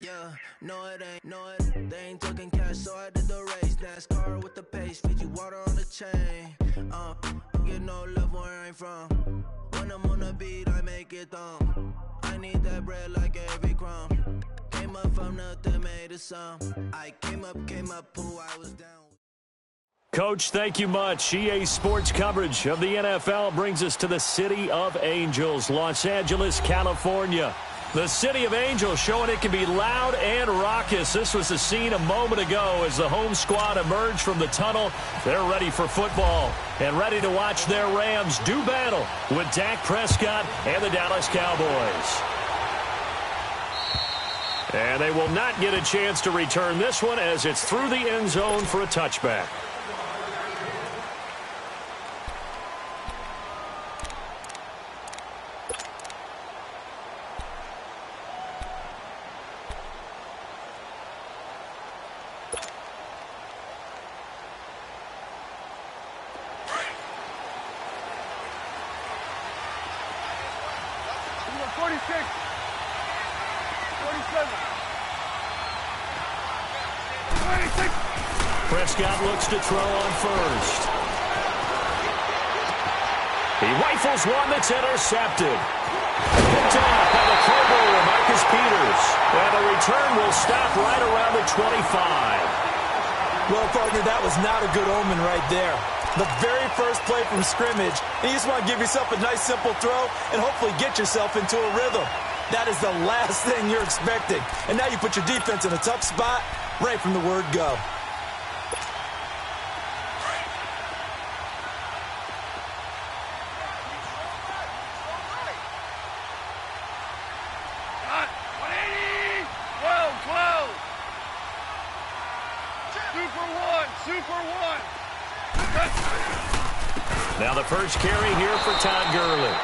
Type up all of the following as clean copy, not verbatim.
Yeah, no it ain't, they ain't talking cash, so I did the race. NASCAR with the pace, feed you water on the chain. Get no love where I'm from. When I'm on the beat, I make it thumb. I need that bread like every crumb. Came up from nothing, made a sum. I came up, who I was down. Coach, thank you much. EA Sports coverage of the NFL brings us to the City of Angels, Los Angeles, California. The City of Angels showing it can be loud and raucous. This was the scene a moment ago as the home squad emerged from the tunnel. They're ready for football and ready to watch their Rams do battle with Dak Prescott and the Dallas Cowboys. And they will not get a chance to return this one as it's through the end zone for a touchback. Prescott looks to throw on first. He rifles one that's intercepted. Picked off by the Pro Bowler, Marcus Peters. And the return will stop right around the 25. Well, partner, that was not a good omen right there. The very first play from scrimmage, and you just want to give yourself a nice, simple throw and hopefully get yourself into a rhythm. That is the last thing you're expecting. And now you put your defense in a tough spot right from the word go. Now the first carry here for Todd Gurley.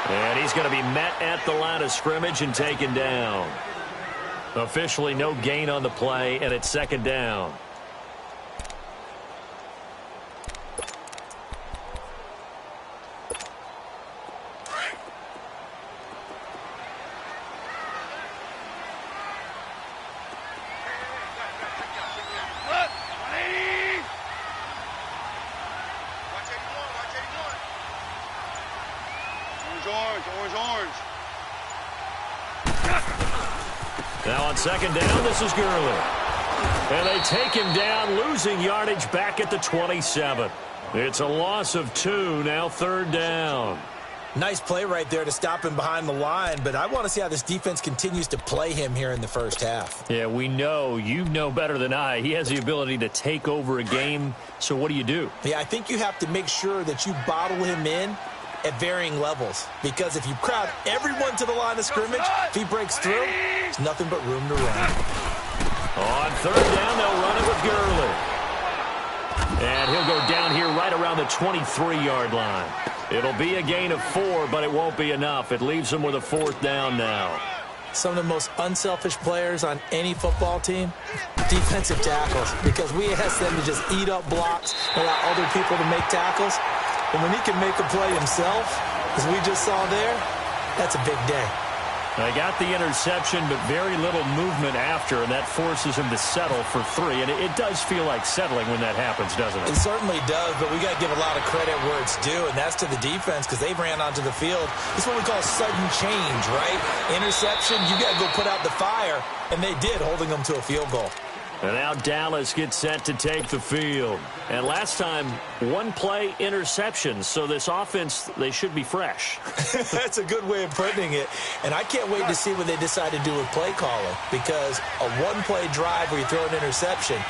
And he's going to be met at the line of scrimmage and taken down. Officially no gain on the play, and it's second down. Now on second down, this is Gurley. And they take him down, losing yardage back at the 27. It's a loss of 2, now third down. Nice play right there to stop him behind the line, but I want to see how this defense continues to play him here in the first half. Yeah, we know. You know better than I. He has the ability to take over a game, so what do? Yeah, I think you have to make sure that you bottle him in at varying levels, because if you crowd everyone to the line of scrimmage, if he breaks through, there's nothing but room to run. On third down, they'll run it with Gurley. And he'll go down here right around the 23-yard line. It'll be a gain of 4, but it won't be enough. It leaves them with a fourth down now. Some of the most unselfish players on any football team, defensive tackles, because we ask them to just eat up blocks, allow other people to make tackles. And when he can make a play himself, as we just saw there, that's a big day. They got the interception, but very little movement after, and that forces him to settle for 3. And it does feel like settling when that happens, doesn't it? It certainly does, but we got to give a lot of credit where it's due, and that's to the defense, because they ran onto the field. This is what we call sudden change, right? Interception, you got to go put out the fire, and they did, holding them to a field goal. And now Dallas gets set to take the field. And last time, one play interception. So this offense, they should be fresh. That's a good way of putting it. And I can't wait to see what they decide to do with play calling. Because a one-play drive where you throw an interception,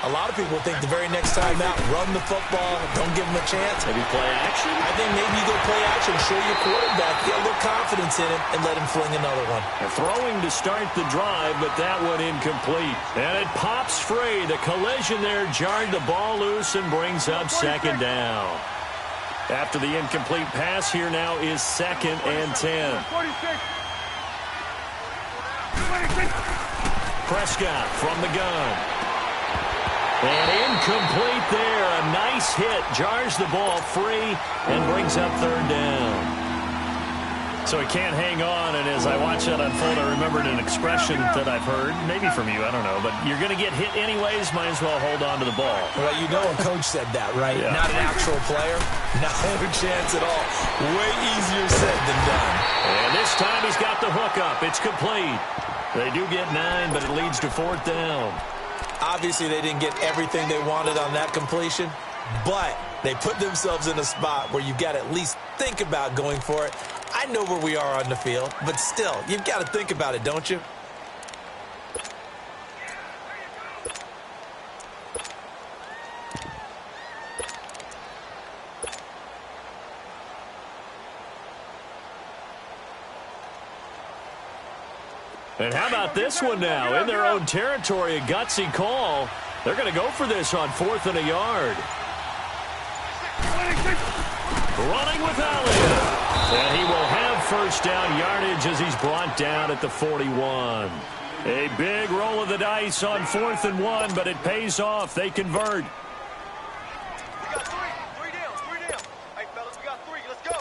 a lot of people think the very next time out, run the football, don't give them a chance. Maybe play action? I think maybe you go play action, show your quarterback, get a little confidence in him, and let him fling another one. Throwing to start the drive, but that one incomplete. And it pops free. The collision there jarred the ball loose and brings up second down. After the incomplete pass, here now is 2nd and 10. Prescott from the gun. And incomplete there. A nice hit. Jars the ball free and brings up third down. So he can't hang on, and as I watch that unfold, I remembered an expression that I've heard, maybe from you, I don't know, but you're going to get hit anyways, might as well hold on to the ball. Well, you know a coach said that, right? Yeah. Not an actual player. Not a chance at all. Way easier said than done. And this time he's got the hook up. It's complete. They do get 9, but it leads to 4th down. Obviously, they didn't get everything they wanted on that completion, but they put themselves in a spot where you've got to at least think about going for it. I know where we are on the field, but still, you've got to think about it, don't you? And how about this one now? In their own territory, a gutsy call. They're going to go for this on 4th and a yard. Running with Elliott. And he will have first down yardage as he's brought down at the 41. A big roll of the dice on 4th and 1, but it pays off. They convert. We got three down. Hey, fellas, we got 3. Let's go.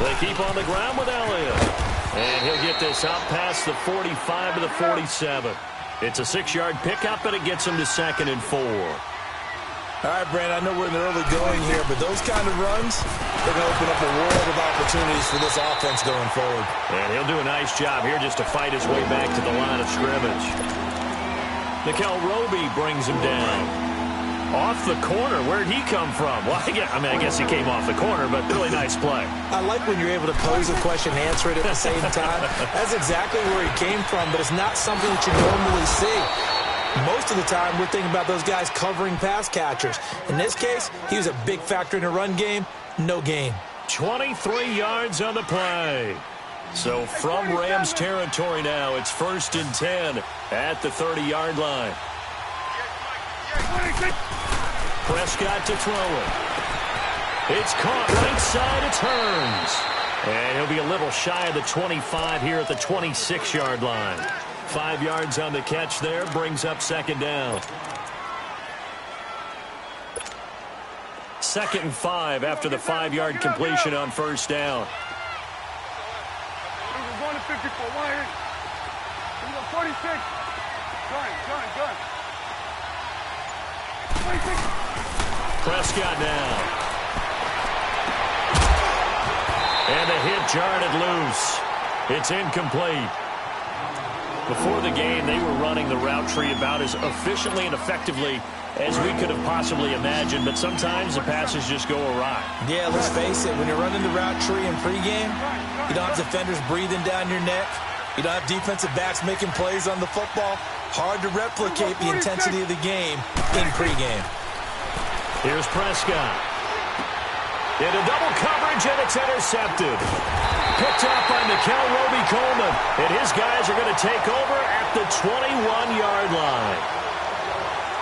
They keep on the ground with Elliott. And he'll get this out past the 45 to the 47. It's a 6-yard pickup, and it gets him to 2nd and 4. All right, Brandon, I know we're in the early going here, but those kind of runs, they're going to open up a world of opportunities for this offense going forward. And he'll do a nice job here just to fight his way back to the line of scrimmage. Nickel Roby brings him down. Off the corner. Where'd he come from? Well, I guess he came off the corner, but really nice play. I like when you're able to pose a question and answer it at the same time. That's exactly where he came from, but it's not something that you normally see. Most of the time, we're thinking about those guys covering pass catchers. In this case, he was a big factor in the run game. No gain. 23 yards on the play. So from Rams territory now, it's 1st and 10 at the 30-yard line. Prescott to throw it. It's caught right side. It turns. And he'll be a little shy of the 25 here at the 26-yard line. 5 yards on the catch there. Brings up 2nd down. 2nd and 5 after the 5-yard completion on 1st down. We're going to 54. 46. Gun. 26. Prescott now. And the hit jarred it loose. It's incomplete. Before the game, they were running the route tree about as efficiently and effectively as we could have possibly imagined, but sometimes the passes just go awry. Yeah, let's face it. When you're running the route tree in pregame, you don't have defenders breathing down your neck. You don't have defensive backs making plays on the football. Hard to replicate the intensity of the game in pregame. Here's Prescott. Into double coverage, and it's intercepted. Picked up by Nickel Roby-Coleman. And his guys are going to take over at the 21-yard line.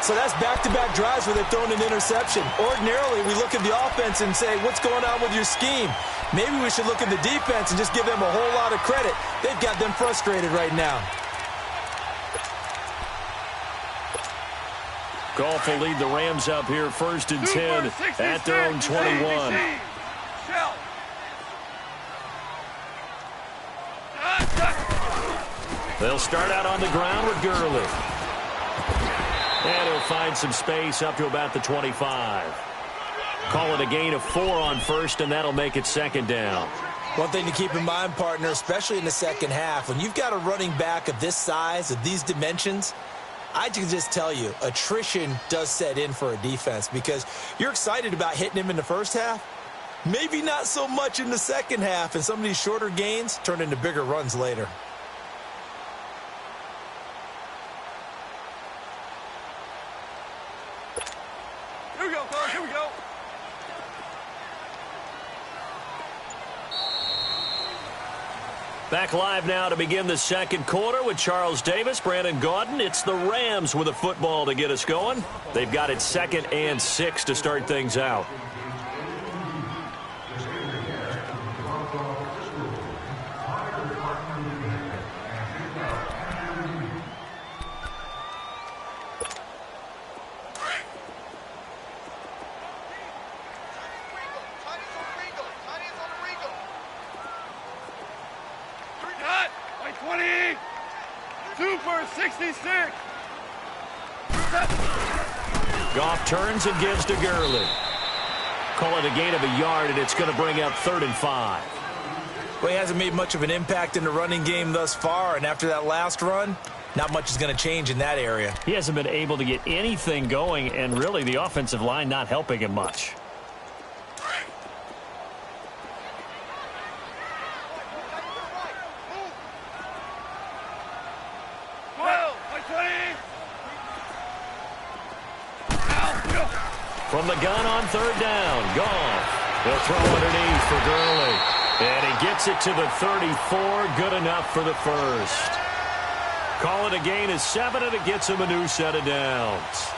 So that's back-to-back drives where they've thrown an interception. Ordinarily, we look at the offense and say, what's going on with your scheme? Maybe we should look at the defense and just give them a whole lot of credit. They've got them frustrated right now. Goff will lead the Rams up here 1st and 10 at their own 21. They'll start out on the ground with Gurley. And he'll find some space up to about the 25. Call it a gain of 4 on 1st, and that'll make it 2nd down. One thing to keep in mind, partner, especially in the second half, when you've got a running back of this size, of these dimensions, I can just tell you, attrition does set in for a defense because you're excited about hitting him in the first half. Maybe not so much in the second half, and some of these shorter gains turn into bigger runs later. Here we go, fellas. Here we go. Back live now to begin the second quarter with Charles Davis, Brandon Gaudin. It's the Rams with a football to get us going. They've got it 2nd and 6 to start things out. Goff turns and gives to Gurley. Call it a gain of a yard, and it's going to bring up 3rd and 5. Well, he hasn't made much of an impact in the running game thus far, and after that last run, not much is going to change in that area. He hasn't been able to get anything going, and really the offensive line not helping him much. From the gun on 3rd down, Goff. He'll throw underneath for Gurley. And he gets it to the 34, good enough for the first. Call it a gain of 7, and it gets him a new set of downs.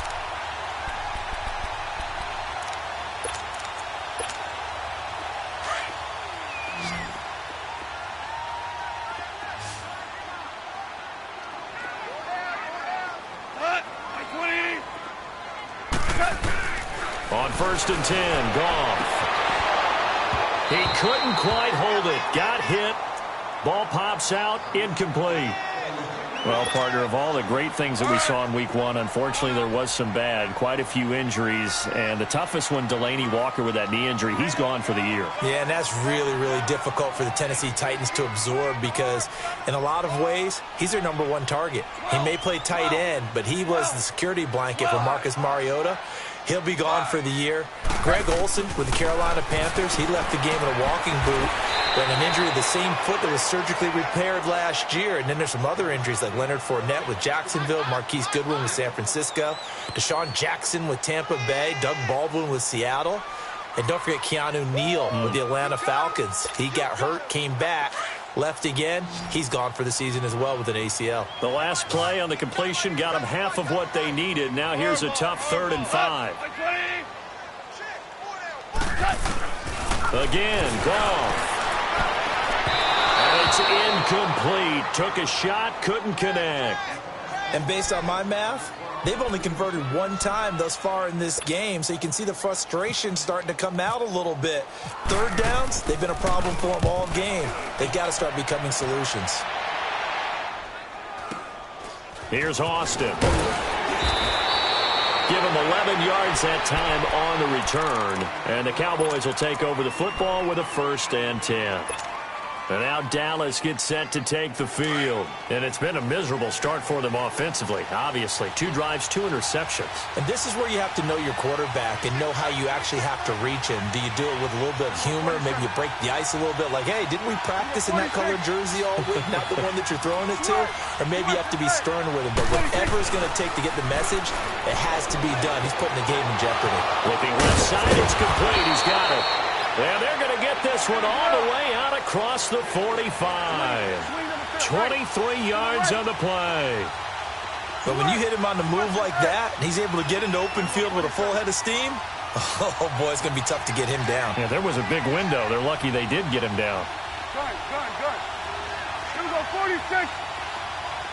On 1st and 10, Goff. He couldn't quite hold it. Got hit. Ball pops out. Incomplete. Well, partner, of all the great things that we saw in Week 1, unfortunately there was some bad. Quite a few injuries. And the toughest one, Delaney Walker with that knee injury. He's gone for the year. Yeah, and that's really, really difficult for the Tennessee Titans to absorb because in a lot of ways, he's their #1 target. He may play tight end, but he was the security blanket for Marcus Mariota. He'll be gone for the year. Greg Olsen with the Carolina Panthers, he left the game in a walking boot with an injury to the same foot that was surgically repaired last year. And then there's some other injuries like Leonard Fournette with Jacksonville, Marquise Goodwin with San Francisco, Deshaun Jackson with Tampa Bay, Doug Baldwin with Seattle. And don't forget Keanu Neal with the Atlanta Falcons. He got hurt, came back, left again. He's gone for the season as well with an ACL. The last play on the completion got them half of what they needed. Now here's a tough 3rd and 5. Again, Goff. And it's incomplete. Took a shot, couldn't connect. And based on my math, they've only converted 1 time thus far in this game, so you can see the frustration starting to come out a little bit. 3rd downs, they've been a problem for them all game. They've got to start becoming solutions. Here's Austin. Give him 11 yards that time on the return. And the Cowboys will take over the football with a 1st and 10. And now Dallas gets set to take the field. And it's been a miserable start for them offensively, obviously. 2 drives, 2 interceptions. And this is where you have to know your quarterback and know how you actually have to reach him. Do you do it with a little bit of humor? Maybe you break the ice a little bit like, hey, didn't we practice in that colored jersey all week? Not the one that you're throwing it to? Or maybe you have to be stern with him. But whatever it's going to take to get the message, it has to be done. He's putting the game in jeopardy. Looking left side, it's complete. He's got it. And they're going to get this one all the way out across the 45. 23 yards on the play. But when you hit him on the move like that, and he's able to get into open field with a full head of steam, oh, boy, it's going to be tough to get him down. Yeah, there was a big window. They're lucky they did get him down. Gun. Here we go, 46.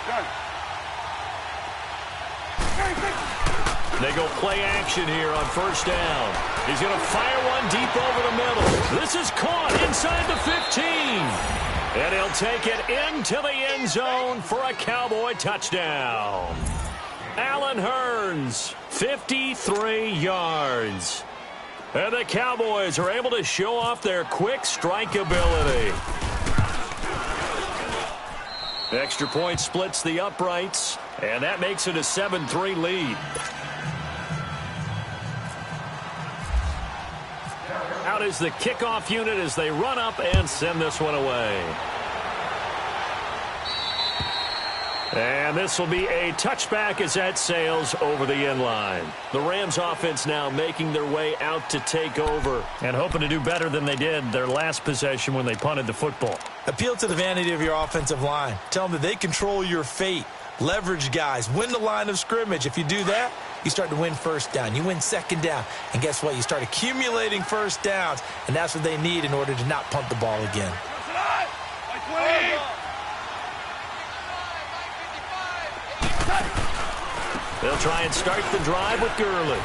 Gun. They go play action here on 1st down. He's going to fire one deep over the middle. This is caught inside the 15. And he'll take it into the end zone for a Cowboy touchdown. Allen Hurns, 53 yards. And the Cowboys are able to show off their quick strike ability. Extra point splits the uprights, and that makes it a 7-3 lead. Out is the kickoff unit as they run up and send this one away. And this will be a touchback as that sails over the end line. The Rams offense now making their way out to take over and hoping to do better than they did their last possession when they punted the football. Appeal to the vanity of your offensive line. Tell them that they control your fate. Leverage guys. Win the line of scrimmage. If you do that, you start to win first down. You win second down. And guess what? You start accumulating first downs. And that's what they need in order to not punt the ball again. They'll try and start the drive with Gurley.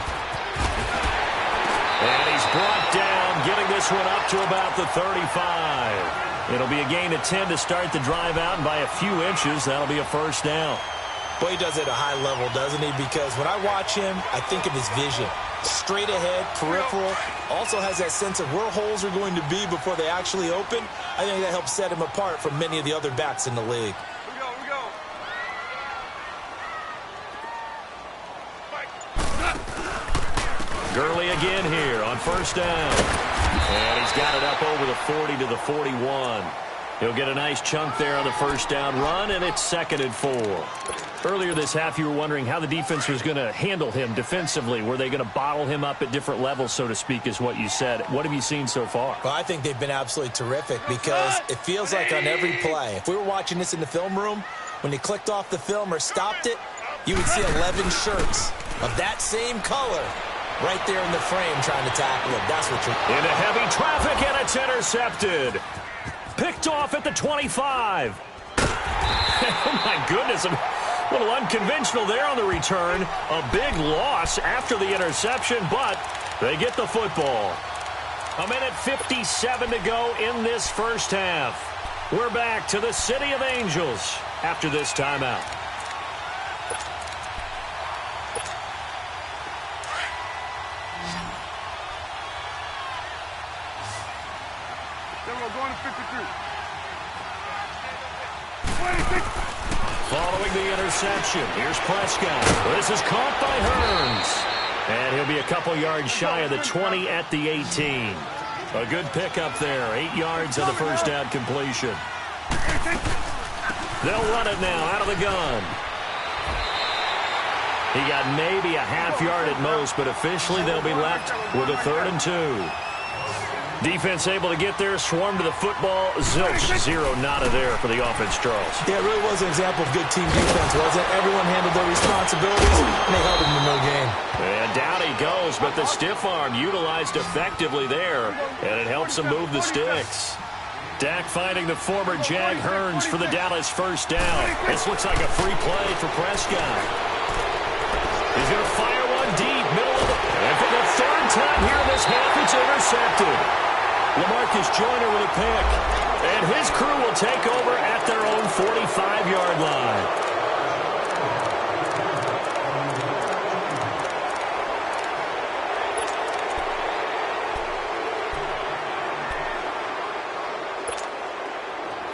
And he's brought down, getting this one up to about the 35. It'll be a gain of 10 to start the drive out, and by a few inches, that'll be a first down. Boy, he does it at a high level, doesn't he? Because when I watch him, I think of his vision. Straight ahead, peripheral, also has that sense of where holes are going to be before they actually open. I think that helps set him apart from many of the other backs in the league. Gurley again here on first down. And he's got it up over the 40 to the 41. He'll get a nice chunk there on the first down run, and it's 2nd and 4. Earlier this half, you were wondering how the defense was going to handle him defensively. Were they going to bottle him up at different levels, so to speak, is what you said. What have you seen so far? Well, I think they've been absolutely terrific because it feels like on every play, if we were watching this in the film room, when they clicked off the film or stopped it, you would see 11 shirts of that same color right there in the frame trying to tackle him. That's what you're... Into heavy traffic, and it's intercepted. Picked off at the 25. Oh, my goodness. A little unconventional there on the return. A big loss after the interception, but they get the football. 1:57 to go in this first half. We're back to the City of Angels after this timeout. Following the interception, here's Prescott. This is caught by Hearns. And he'll be a couple yards shy of the 20 at the 18. A good pickup there. 8 yards on the first down completion. They'll run it now out of the gun. He got maybe a half yard at most, but officially they'll be left with a 3rd and 2. Defense able to get there, swarm to the football. Zilch, zero nada there for the offense, Charles. Yeah, it really was an example of good team defense, wasn't it? Everyone handled their responsibilities, and they held them to no gain. And down he goes, but the stiff arm utilized effectively there, and it helps him move the sticks. Dak finding the former Jag Hearns for the Dallas first down. This looks like a free play for Prescott. He's going to fire one deep, middle of the... And for the 3rd time here in this half, it's intercepted. LaMarcus Joyner with a pick. And his crew will take over at their own 45-yard line.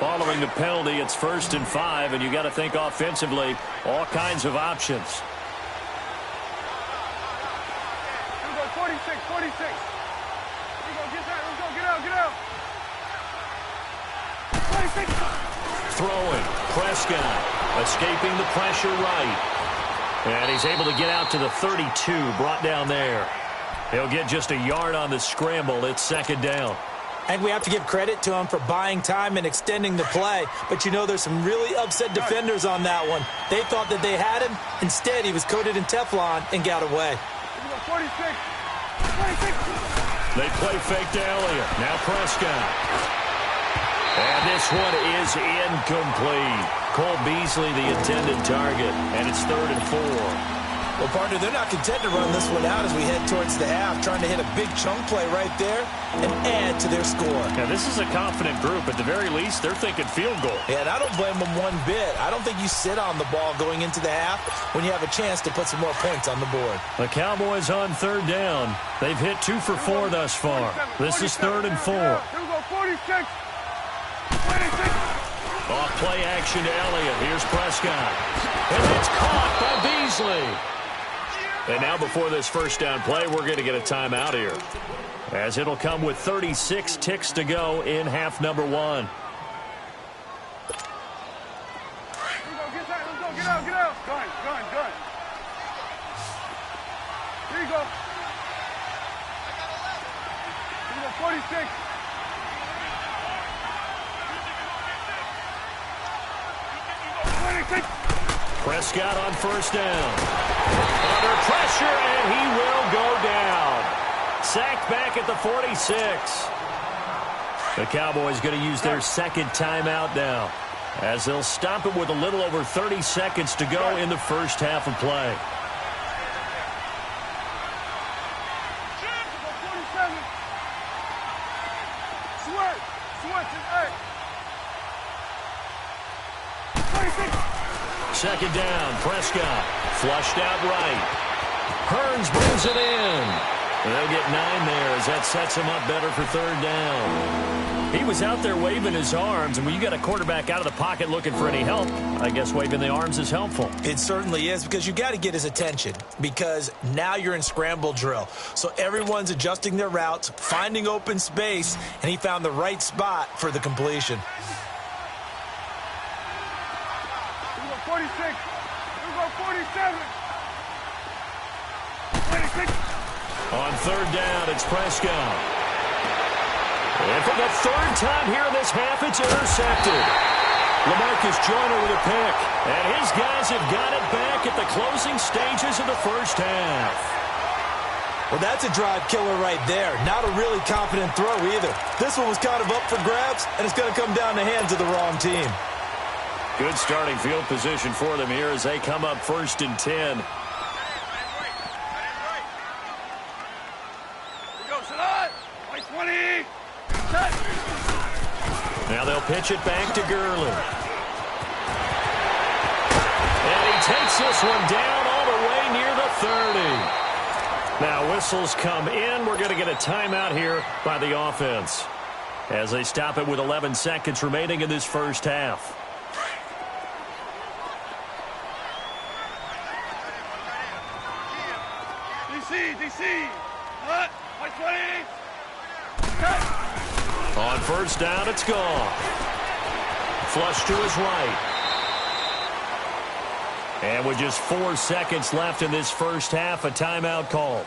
Following the penalty, it's 1st and 5, and you got to think offensively, all kinds of options. 46. Get out. 26. Throwing. Prescott escaping the pressure right. And he's able to get out to the 32, brought down there. He'll get just a yard on the scramble. It's 2nd down. And we have to give credit to him for buying time and extending the play. But, you know, there's some really upset defenders on that one. They thought that they had him. Instead, he was coated in Teflon and got away. 46. They play fake to Elliott. Now Prescott. And this one is incomplete. Cole Beasley, the intended target. And it's 3rd and 4. Well, partner, they're not content to run this one out as we head towards the half, trying to hit a big chunk play right there and add to their score. Now, this is a confident group. At the very least, they're thinking field goal. Yeah, and I don't blame them one bit. I don't think you sit on the ball going into the half when you have a chance to put some more points on the board. The Cowboys on 3rd down. They've hit 2 for 4 thus far. This is 3rd and 4. Here we go, 46. 26. Off play action to Elliott. Here's Prescott. And it's caught by Beasley. And now before this first down play, we're going to get a timeout here, as it'll come with 36 ticks to go in half number 1. 46. Prescott on first down. Under pressure, and he will go down. Sacked back at the 46. The Cowboys going to use their second timeout now, as they'll stop it with a little over 30 seconds to go in the first half of play. Second down, Prescott. Flushed out right. Hearns brings it in. They'll get 9 there as that sets him up better for third down. He was out there waving his arms, and when you got a quarterback out of the pocket looking for any help, I guess waving the arms is helpful. It certainly is, because you got to get his attention, because now you're in scramble drill. So everyone's adjusting their routes, finding open space, and he found the right spot for the completion. 46. We go 47. 26. On third down, it's Prescott. And for the third time here in this half, it's intercepted. LaMarcus Joyner with a pick. And his guys have got it back at the closing stages of the first half. Well, that's a drive killer right there. Not a really confident throw either. This one was kind of up for grabs, and it's going to come down the hands of the wrong team. Good starting field position for them here as they come up first and 10. Now they'll pitch it back to Gurley. And he takes this one down all the way near the 30. Now whistles come in. We're going to get a timeout here by the offense as they stop it with 11 seconds remaining in this first half. DC. Hut. 20. On first down, it's gone. Flush to his right. And with just 4 seconds left in this first half, a timeout call.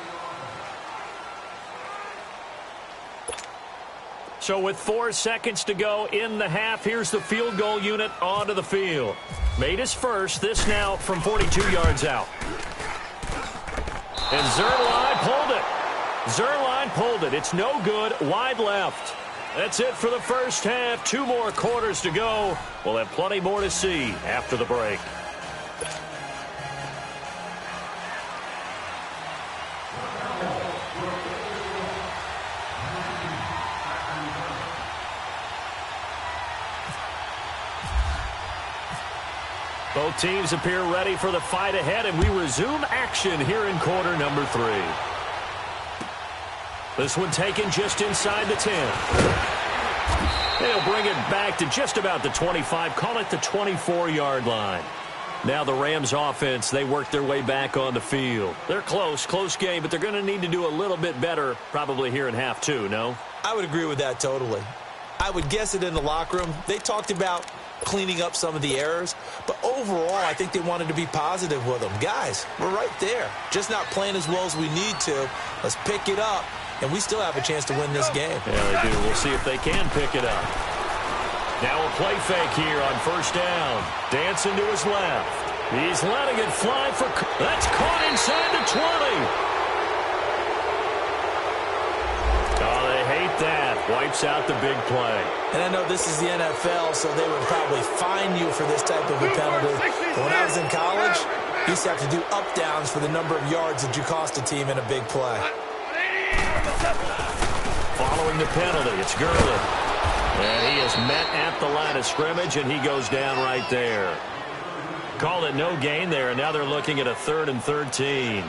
So with 4 seconds to go in the half, here's the field goal unit onto the field. Made his first, this now from 42 yards out. And Zerline pulled it. It's no good. Wide left. That's it for the first half. 2 more quarters to go. We'll have plenty more to see after the break. Both teams appear ready for the fight ahead, and we resume action here in quarter number 3. This one taken just inside the 10. They'll bring it back to just about the 25, call it the 24-yard line. Now the Rams offense, they work their way back on the field. They're close game, but they're going to need to do a little bit better probably here in half 2, no? I would agree with that totally. I would guess it in the locker room. They talked about cleaning up some of the errors, but overall I think they wanted to be positive with them. Guys, we're right there, just not playing as well as we need to. Let's pick it up, and we still have a chance to win this game. Yeah, they do. We'll see if they can pick it up. Now a play fake here on first down. Dancing to his left. He's letting it fly for... That's caught inside the 20. Oh, they hate that. Wipes out the big play. And I know this is the NFL, so they would probably fine you for this type of a penalty. But when I was in college, you used to have to do up-downs for the number of yards that you cost a team in a big play. Following the penalty, it's Gurley. And he is met at the line of scrimmage, and he goes down right there. Call it no gain there, and now they're looking at a 3rd and 13.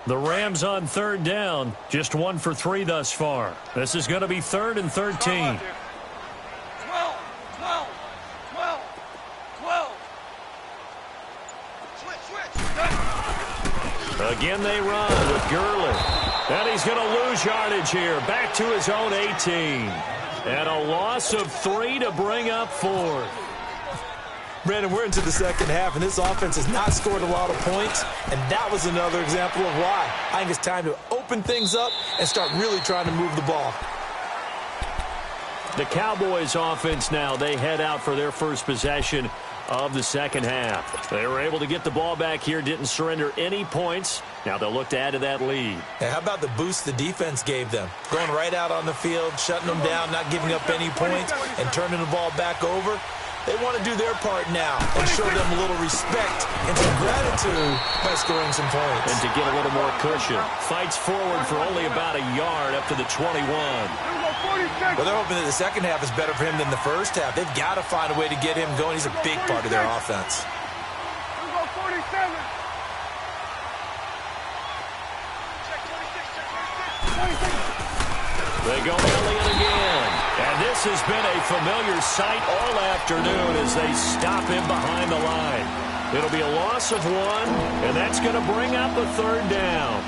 The Rams on 3rd down, just 1 for 3 thus far. This is going to be 3rd and 13. 12. Again they run with Gurley. And he's going to lose yardage here. Back to his own 18. And a loss of 3 to bring up 4. Brandon, we're into the second half, and this offense has not scored a lot of points, and that was another example of why. I think it's time to open things up and start really trying to move the ball. The Cowboys offense now, they head out for their first possession of the second half. They were able to get the ball back here, didn't surrender any points. Now they'll look to add to that lead. And how about the boost the defense gave them? Going right out on the field, shutting them down, not giving up any points, and turning the ball back over. They want to do their part now and show them a little respect and some gratitude by scoring some points. And to get a little more cushion. Fights forward for only about a yard up to the 21. Well, they're hoping that the second half is better for him than the first half. They've got to find a way to get him going. He's a big part of their offense. They go Elliott again. And this has been a familiar sight all afternoon as they stop him behind the line. It'll be a loss of 1, and that's going to bring up a third down.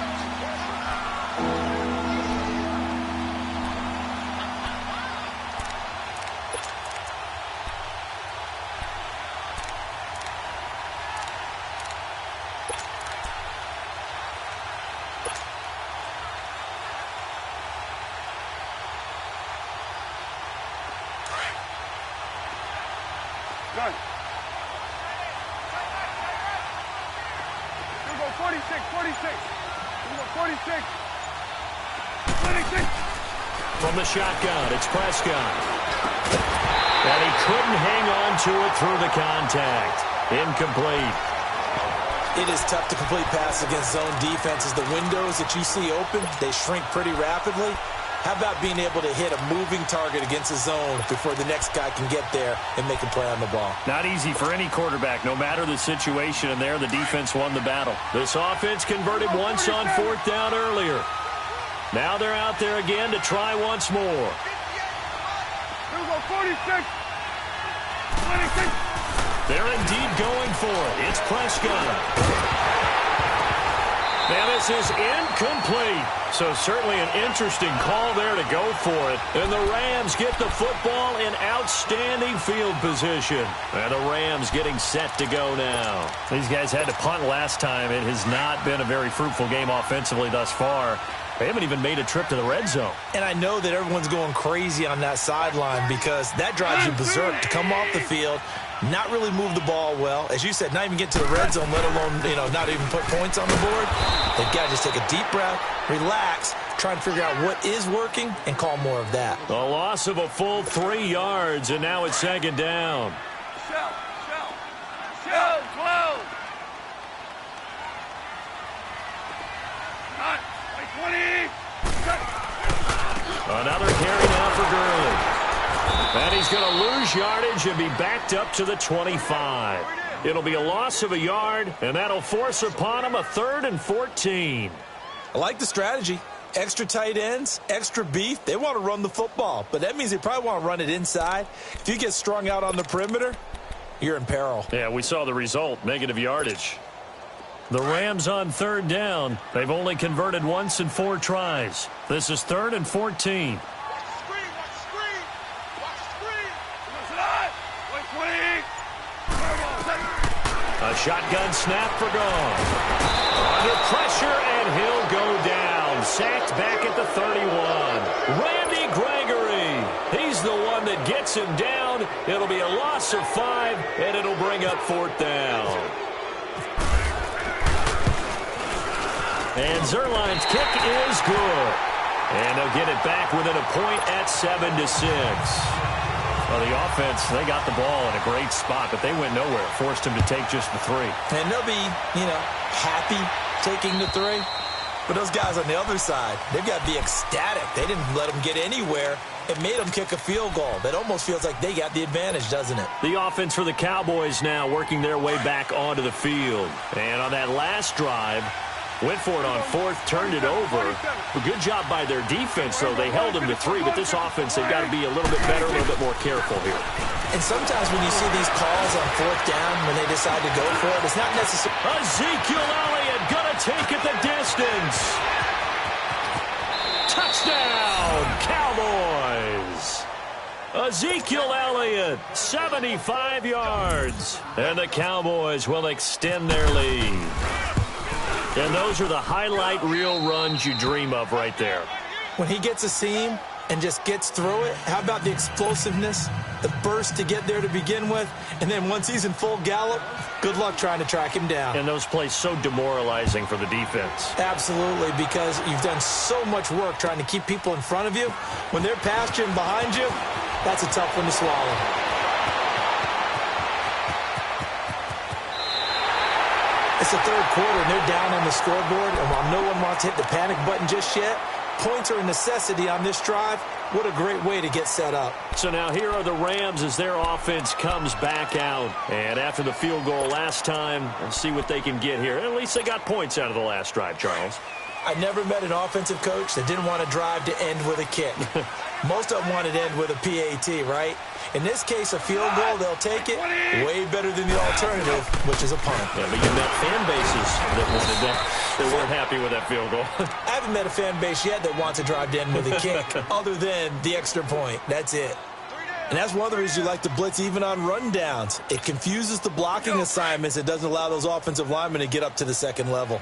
Done. Here we go, 46, 46. Here we go, 46. 26. From the shotgun, it's Prescott. And he couldn't hang on to it through the contact. Incomplete. It is tough to complete passes against zone defenses. The windows that you see open, they shrink pretty rapidly. How about being able to hit a moving target against a zone before the next guy can get there and make a play on the ball? Not easy for any quarterback, no matter the situation, and there the defense won the battle. This offense converted once on 4th down earlier. Now they're out there again to try once more. Here we go, 46. 26. They're indeed going for it. It's Prescott. Now this is incomplete. So certainly an interesting call there to go for it. And the Rams get the football in outstanding field position. And the Rams getting set to go now. These guys had to punt last time. It has not been a very fruitful game offensively thus far. They haven't even made a trip to the red zone. And I know that everyone's going crazy on that sideline because that drives you berserk to come off the field, not really move the ball well. As you said, not even get to the red zone, let alone, not even put points on the board. They've got to just take a deep breath, relax, try and figure out what is working, and call more of that. A loss of a full 3 yards, and now it's 2nd down. Shell, 12. Not, 20. Another carry now for Gurley. And he's going to lose yardage and be backed up to the 25. It'll be a loss of a yard, and that'll force upon him a 3rd and 14. I like the strategy. Extra tight ends, extra beef. They want to run the football, but that means they probably want to run it inside. If you get strung out on the perimeter, you're in peril. Yeah, we saw the result, negative yardage. The Rams on 3rd down. They've only converted once in 4 tries. This is 3rd and 14. A shotgun snap for Gone. Under pressure, and he'll go down. Sacked back at the 31. Randy Gregory. He's the one that gets him down. It'll be a loss of 5, and it'll bring up 4th down. And Zerline's kick is good. And they'll get it back within a point at 7-6. Well, the offense, they got the ball in a great spot, but they went nowhere. Forced him to take just the 3. And they'll be, happy taking the 3. But those guys on the other side, they've got to be ecstatic. They didn't let them get anywhere. It made them kick a field goal. That almost feels like they got the advantage, doesn't it? The offense for the Cowboys now working their way back onto the field. And on that last drive, Went for it on fourth, turned it over. A good job by their defense, though. They held them to 3, but this offense, they've got to be a little bit better, a little bit more careful here. And sometimes when you see these calls on fourth down, when they decide to go for it, it's not necessarily... Ezekiel Elliott gonna take it the distance. Touchdown, Cowboys. Ezekiel Elliott, 75 yards. And the Cowboys will extend their lead. And those are the highlight reel runs you dream of right there. When he gets a seam and just gets through it, how about the explosiveness, the burst to get there to begin with, and then once he's in full gallop, good luck trying to track him down. And those plays so demoralizing for the defense. Absolutely, because you've done so much work trying to keep people in front of you. When they're past you and behind you, that's a tough one to swallow. It's the third quarter, and they're down on the scoreboard, and while no one wants to hit the panic button just yet, points are a necessity on this drive. What a great way to get set up. So now here are the Rams as their offense comes back out. And after the field goal last time, let's see what they can get here. At least they got points out of the last drive, Charles. I never met an offensive coach that didn't want to drive to end with a kick. Most of them wanted to end with a PAT, right? In this case, a field goal, they'll take it. Way better than the alternative, which is a punt. Yeah, but you met fan bases that wanted that. They weren't happy with that field goal. I haven't met a fan base yet that wants to drive to end with a kick, other than the extra point. That's it. And that's one of the reasons you like to blitz even on rundowns. It confuses the blocking assignments. It doesn't allow those offensive linemen to get up to the second level.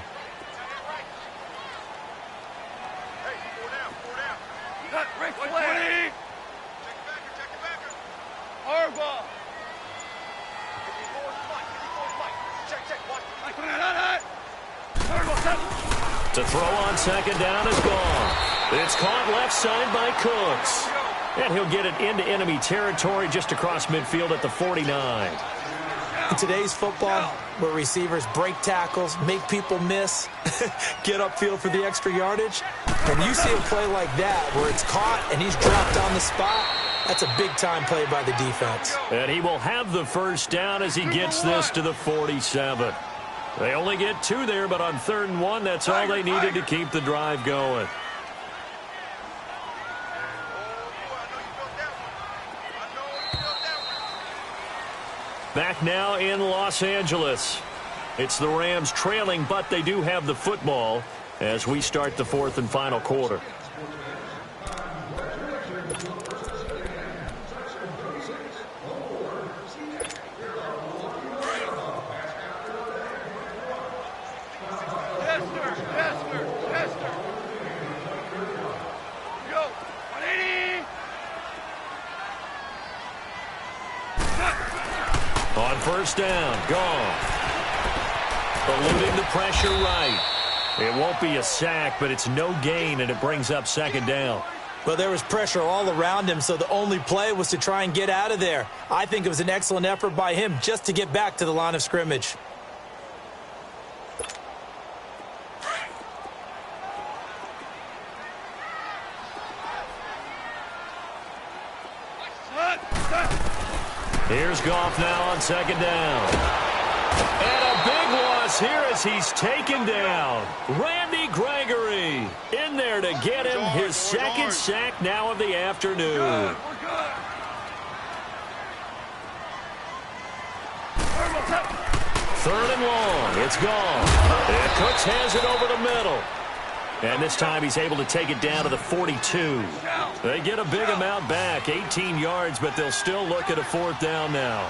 To throw on second down is gone. It's caught left side by Cooks. And he'll get it into enemy territory just across midfield at the 49. In today's football, where receivers break tackles, make people miss, get upfield for the extra yardage, when you see a play like that where it's caught and he's dropped on the spot, that's a big-time play by the defense. And he will have the first down as he gets this to the 47. They only get 2 there, but on 3rd and 1, that's all they needed to keep the drive going. Back now in Los Angeles. It's the Rams trailing, but they do have the football as we start the 4th and final quarter. On first down, gone. Eluding the pressure right. It won't be a sack, but it's no gain, and it brings up second down. Well, there was pressure all around him, so the only play was to try and get out of there. I think it was an excellent effort by him just to get back to the line of scrimmage. Here's Goff now on second down. And a big loss here as he's taken down. Randy Gregory in there to get him his second sack now of the afternoon. Third and long. It's gone. And Cooks has it over the middle. And this time he's able to take it down to the 42. They get a big amount back, 18 yards, but they'll still look at a 4th down now.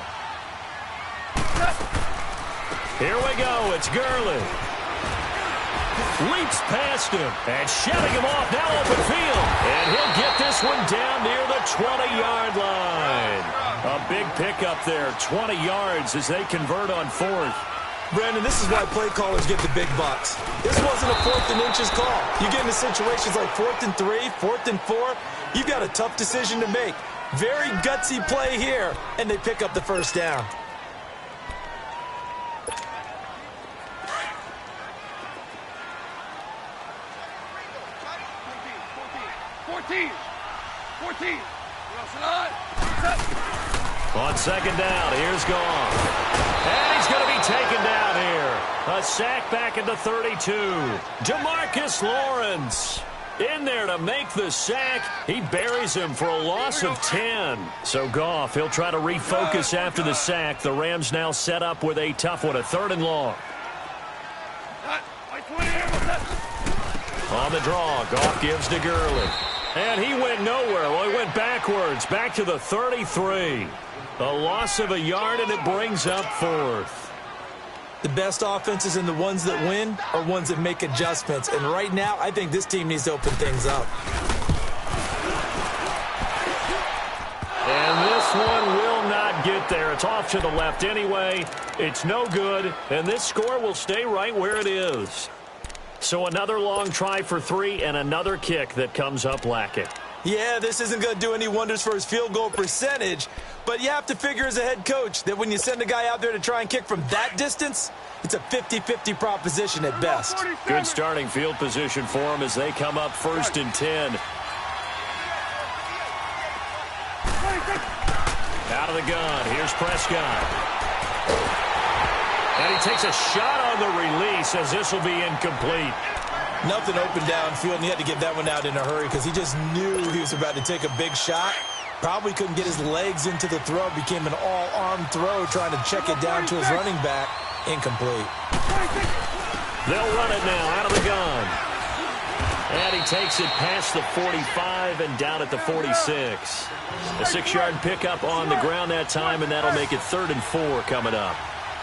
Here we go. It's Gurley. Leaps past him and shutting him off now open field. And he'll get this one down near the 20-yard line. A big pickup there, 20 yards as they convert on 4th. Brandon, this is why play callers get the big bucks. This wasn't a 4th and inches call. You get into situations like 4th and 3, 4th and 4. You've got a tough decision to make. Very gutsy play here, and they pick up the first down. On second down, here's Goff. And he's going to be taken down here. A sack back at the 32. DeMarcus Lawrence in there to make the sack. He buries him for a loss of 10. So Goff, he'll try to refocus after the sack. The Rams now set up with a tough one, a 3rd and long. On the draw, Goff gives to Gurley. And he went nowhere. Well, he went backwards, back to the 33. A loss of a yard, and it brings up 4th. The best offenses and the ones that win are ones that make adjustments. And right now, I think this team needs to open things up. And this one will not get there. It's off to the left anyway. It's no good, and this score will stay right where it is. So another long try for 3 and another kick that comes up lacking. Yeah, this isn't going to do any wonders for his field goal percentage, but you have to figure as a head coach that when you send a guy out there to try and kick from that distance, it's a 50-50 proposition at best. Good starting field position for him as they come up 1st and 10. Out of the gun, here's Prescott. And he takes a shot on the release as this will be incomplete. Nothing open downfield, and he had to get that one out in a hurry because he just knew he was about to take a big shot. Probably couldn't get his legs into the throw. Became an all-arm throw trying to check it down to his running back. Incomplete. They'll run it now out of the gun. And he takes it past the 45 and down at the 46. A 6-yard pickup on the ground that time, and that'll make it 3rd and 4 coming up.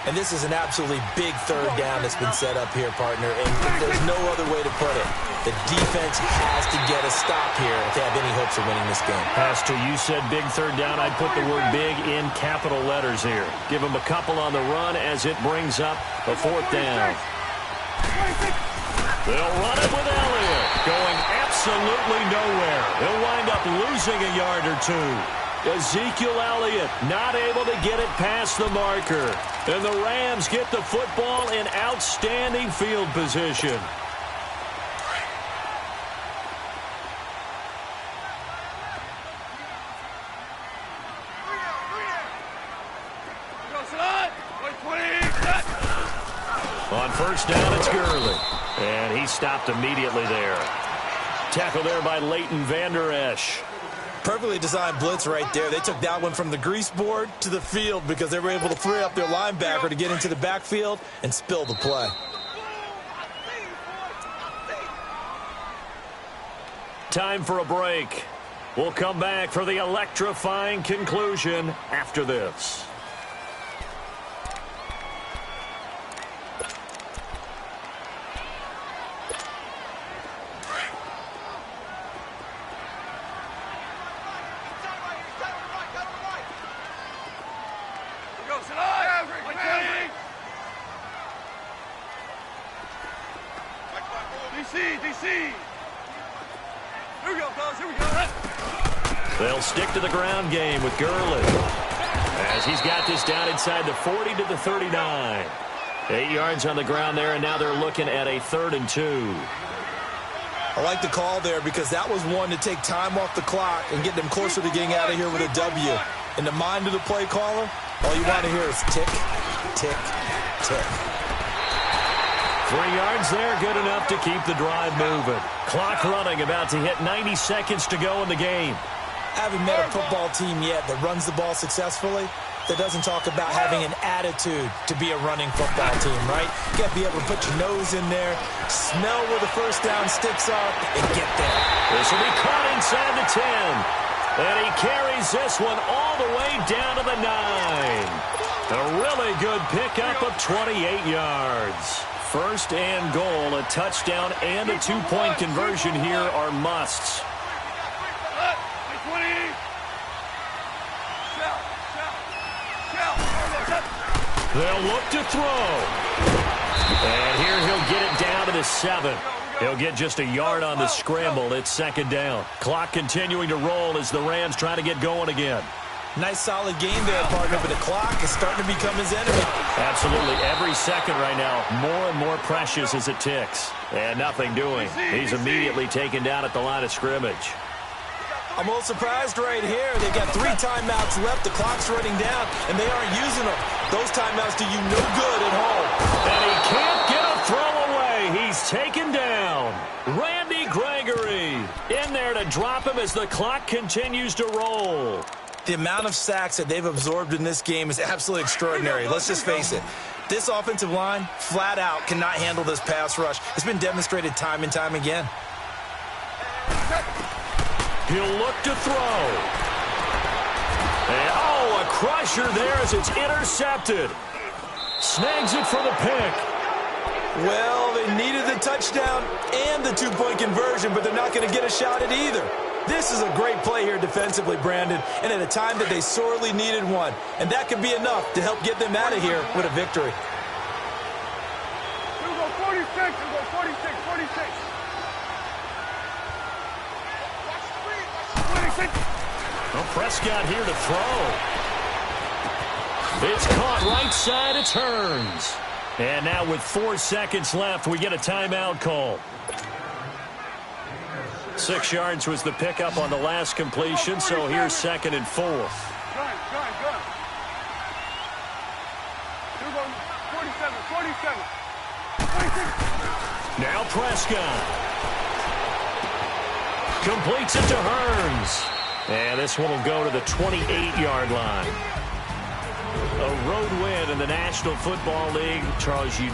And this is an absolutely big 3rd down that's been set up here, partner. And there's no other way to put it. The defense has to get a stop here if they have any hopes of winning this game. Pastor, you said big 3rd down. I'd put the word big in capital letters here. Give them a couple on the run as it brings up a 4th down. They'll run it with Elliott, going absolutely nowhere. He'll wind up losing a yard or 2. Ezekiel Elliott not able to get it past the marker. And the Rams get the football in outstanding field position. On 1st down, it's Gurley. And he stopped immediately there. Tackle there by Leighton Vander Esch. Perfectly designed blitz right there. They took that one from the grease board to the field because they were able to free up their linebacker to get into the backfield and spill the play. Time for a break. We'll come back for the electrifying conclusion after this. They'll stick to the ground game with Gurley as he's got this down inside the 40 to the 39. 8 yards on the ground there, and now they're looking at a 3rd and 2. I like the call there because that was one to take time off the clock and get them closer to getting out of here with a W. In the mind of the play caller, all you want to hear is tick, tick, tick. 3 yards there, good enough to keep the drive moving. Clock running, about to hit 90 seconds to go in the game. I haven't met a football team yet that runs the ball successfully that doesn't talk about having an attitude to be a running football team, right? You got to be able to put your nose in there, smell where the 1st down sticks are, and get there. This will be caught inside the 10. And he carries this one all the way down to the 9. A really good pickup of 28 yards. 1st and goal, a touchdown and a 2-point conversion here are musts. They'll look to throw. And here he'll get it down to the 7. He'll get just a yard on the scramble. It's 2nd down. Clock continuing to roll as the Rams try to get going again. Nice solid game there, partner, but the clock is starting to become his enemy. Absolutely. Every second right now, more and more precious as it ticks. And nothing doing. He's immediately taken down at the line of scrimmage. I'm a little surprised right here. They've got 3 timeouts left. The clock's running down, and they aren't using them. Those timeouts do you no good at home. And he can't get and drop him as the clock continues to roll. The amount of sacks that they've absorbed in this game is absolutely extraordinary. Let's just face it. This offensive line, flat out, cannot handle this pass rush. It's been demonstrated time and time again. He'll look to throw. And, oh, a crusher there as it's intercepted. Snags it for the pick. Well, they needed the touchdown and the two-point conversion, but they're not going to get a shot at either. This is a great play here defensively, Brandon, and at a time that they sorely needed one. And that could be enough to help get them out of here with a victory. We'll go 46. We'll go 46, 46. 26. Well, Prescott here to throw. It's caught right side. It turns. And now with 4 seconds left, we get a timeout call. 6 yards was the pickup on the last completion, so here's 2nd and 4. Gun. We'll go 47, 47. 26. Now Prescott. Completes it to Hearns. And this one will go to the 28-yard line. A road win in the National Football League. Charles, you